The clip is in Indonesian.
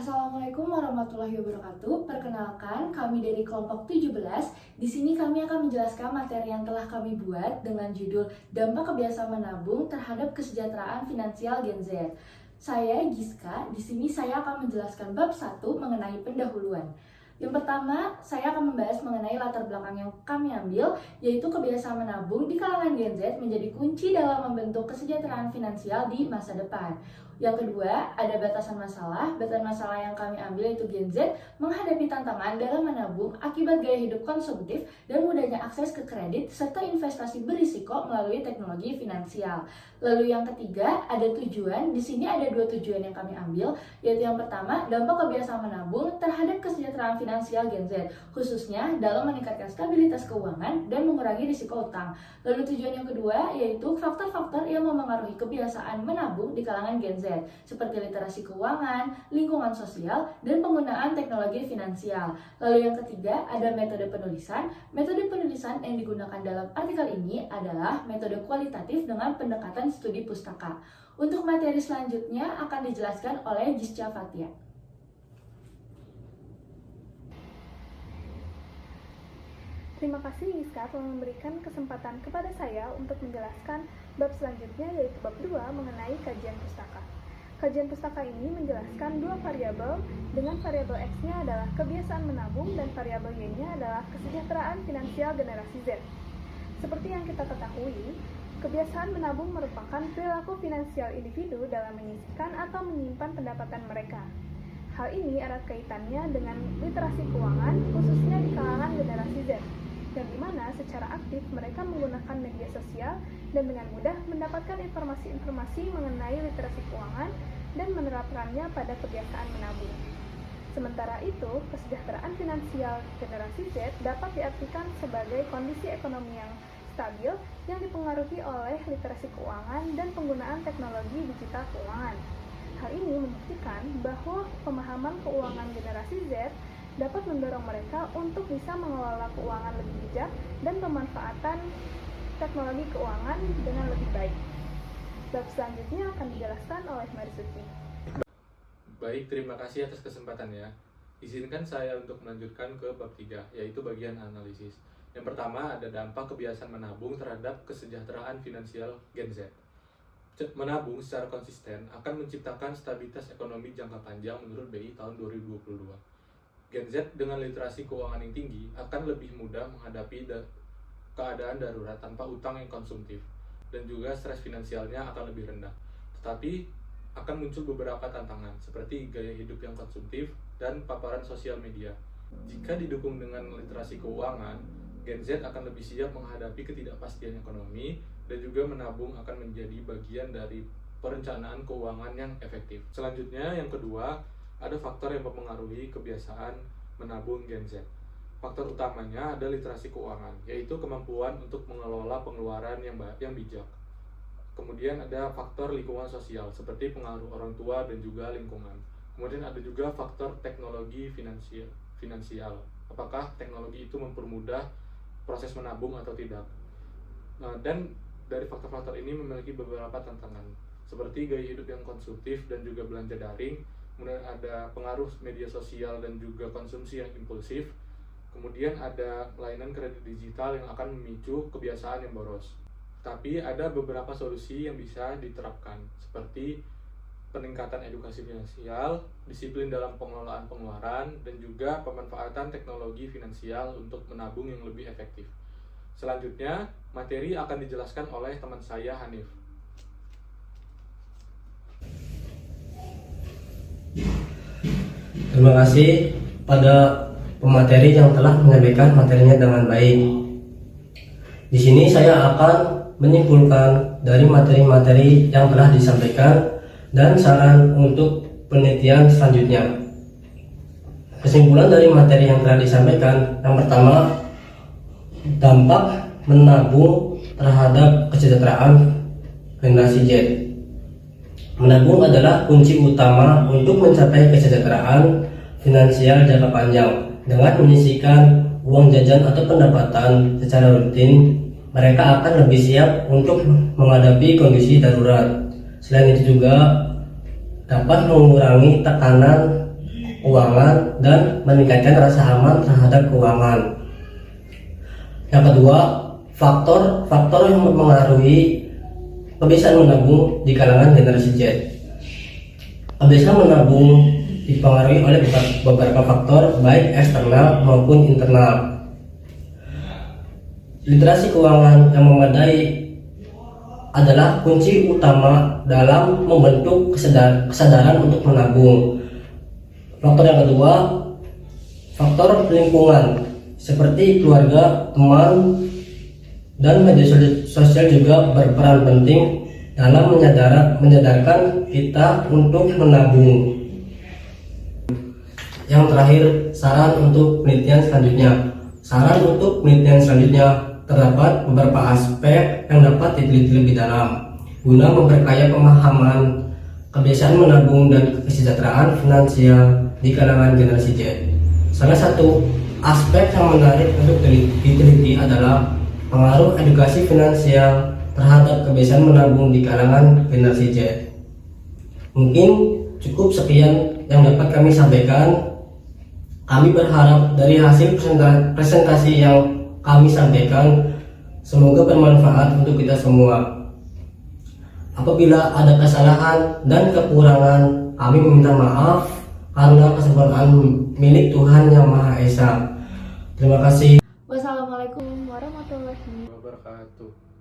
Assalamualaikum warahmatullahi wabarakatuh. Perkenalkan, kami dari kelompok 17. Di sini kami akan menjelaskan materi yang telah kami buat dengan judul Dampak Kebiasaan Menabung Terhadap Kesejahteraan Finansial Gen Z. Saya Giska, di sini saya akan menjelaskan bab 1 mengenai pendahuluan. Yang pertama, saya akan membahas mengenai latar belakang yang kami ambil, yaitu kebiasaan menabung di kalangan Gen Z menjadi kunci dalam membentuk kesejahteraan finansial di masa depan. Yang kedua, ada batasan masalah. Batasan masalah yang kami ambil yaitu Gen Z menghadapi tantangan dalam menabung akibat gaya hidup konsumtif dan mudahnya akses ke kredit serta investasi berisiko melalui teknologi finansial. Lalu yang ketiga, ada tujuan. Di sini ada dua tujuan yang kami ambil, yaitu yang pertama, dampak kebiasaan menabung terhadap kesejahteraan finansial Gen Z, khususnya dalam meningkatkan stabilitas keuangan dan mengurangi risiko utang. Lalu tujuan yang kedua, yaitu faktor-faktor yang memengaruhi kebiasaan menabung di kalangan Gen Z, seperti literasi keuangan, lingkungan sosial, dan penggunaan teknologi finansial. Lalu yang ketiga, ada metode penulisan. Metode penulisan yang digunakan dalam artikel ini adalah metode kualitatif dengan pendekatan studi pustaka. Untuk materi selanjutnya akan dijelaskan oleh Gisca Fatia. Terima kasih Giska telah memberikan kesempatan kepada saya untuk menjelaskan bab selanjutnya, yaitu bab 2 mengenai kajian pustaka. Kajian pustaka ini menjelaskan dua variabel, dengan variabel X-nya adalah kebiasaan menabung dan variabel Y-nya adalah kesejahteraan finansial generasi Z. Seperti yang kita ketahui, kebiasaan menabung merupakan perilaku finansial individu dalam menyisihkan atau menyimpan pendapatan mereka. Hal ini erat kaitannya dengan literasi keuangan, khususnya di kalangan generasi Z, yang dimana secara aktif mereka menggunakan media sosial dan dengan mudah mendapatkan informasi-informasi mengenai literasi keuangan dan menerapkannya pada kebiasaan menabung. Sementara itu, kesejahteraan finansial generasi Z dapat diartikan sebagai kondisi ekonomi yang stabil yang dipengaruhi oleh literasi keuangan dan penggunaan teknologi digital keuangan. Hal ini membuktikan bahwa pemahaman keuangan generasi Z dapat mendorong mereka untuk bisa mengelola keuangan lebih bijak dan pemanfaatan teknologi keuangan dengan lebih baik. Bab selanjutnya akan dijelaskan oleh Marisuti. Baik, terima kasih atas kesempatannya. Izinkan saya untuk melanjutkan ke bab 3, yaitu bagian analisis. Yang pertama ada dampak kebiasaan menabung terhadap kesejahteraan finansial Gen Z. Menabung secara konsisten akan menciptakan stabilitas ekonomi jangka panjang menurut BI tahun 2022. Gen Z dengan literasi keuangan yang tinggi akan lebih mudah menghadapi keadaan darurat tanpa utang yang konsumtif, dan juga stres finansialnya akan lebih rendah. Tetapi akan muncul beberapa tantangan seperti gaya hidup yang konsumtif dan paparan sosial media. Jika didukung dengan literasi keuangan, Gen Z akan lebih siap menghadapi ketidakpastian ekonomi dan juga menabung akan menjadi bagian dari perencanaan keuangan yang efektif. Selanjutnya, yang kedua, ada faktor yang mempengaruhi kebiasaan menabung Gen Z. Faktor utamanya ada literasi keuangan, yaitu kemampuan untuk mengelola pengeluaran yang bijak. Kemudian ada faktor lingkungan sosial, seperti pengaruh orang tua dan juga lingkungan. Kemudian ada juga faktor teknologi finansial. Apakah teknologi itu mempermudah proses menabung atau tidak? Dan dari faktor-faktor ini memiliki beberapa tantangan, seperti gaya hidup yang konsumtif dan juga belanja daring. Kemudian ada pengaruh media sosial dan juga konsumsi yang impulsif. Kemudian ada layanan kredit digital yang akan memicu kebiasaan yang boros. Tapi ada beberapa solusi yang bisa diterapkan, seperti peningkatan edukasi finansial, disiplin dalam pengelolaan pengeluaran, dan juga pemanfaatan teknologi finansial untuk menabung yang lebih efektif. Selanjutnya, materi akan dijelaskan oleh teman saya, Hanif. Terima kasih pada pemateri yang telah menyampaikan materinya dengan baik. Di sini saya akan menyimpulkan dari materi-materi yang telah disampaikan dan saran untuk penelitian selanjutnya. Kesimpulan dari materi yang telah disampaikan, yang pertama, dampak menabung terhadap kesejahteraan generasi Z. Menabung adalah kunci utama untuk mencapai kesejahteraan finansial jangka panjang. Dengan menyisihkan uang jajan atau pendapatan secara rutin, mereka akan lebih siap untuk menghadapi kondisi darurat. Selain itu juga dapat mengurangi tekanan keuangan dan meningkatkan rasa aman terhadap keuangan. Yang kedua, faktor yang mempengaruhi kebiasaan menabung di kalangan generasi Z. Kebiasaan menabung dipengaruhi oleh beberapa faktor baik eksternal maupun internal. Literasi keuangan yang memadai adalah kunci utama dalam membentuk kesadaran untuk menabung. Faktor yang kedua, faktor lingkungan seperti keluarga, teman, dan media sosial juga berperan penting dalam menyadarkan kita untuk menabung. Yang terakhir, saran untuk penelitian selanjutnya. Terdapat beberapa aspek yang dapat diteliti lebih dalam guna memperkaya pemahaman kebiasaan menabung dan kesejahteraan finansial di kalangan generasi Z. Salah satu aspek yang menarik untuk diteliti adalah pengaruh edukasi finansial terhadap kebiasaan menabung di kalangan generasi Z. Mungkin cukup sekian yang dapat kami sampaikan. Kami berharap dari hasil presentasi yang kami sampaikan semoga bermanfaat untuk kita semua. Apabila ada kesalahan dan kekurangan, kami meminta maaf karena kesempurnaan milik Tuhan Yang Maha Esa. Terima kasih. Wassalamualaikum Warahmatullahi wabarakatuh.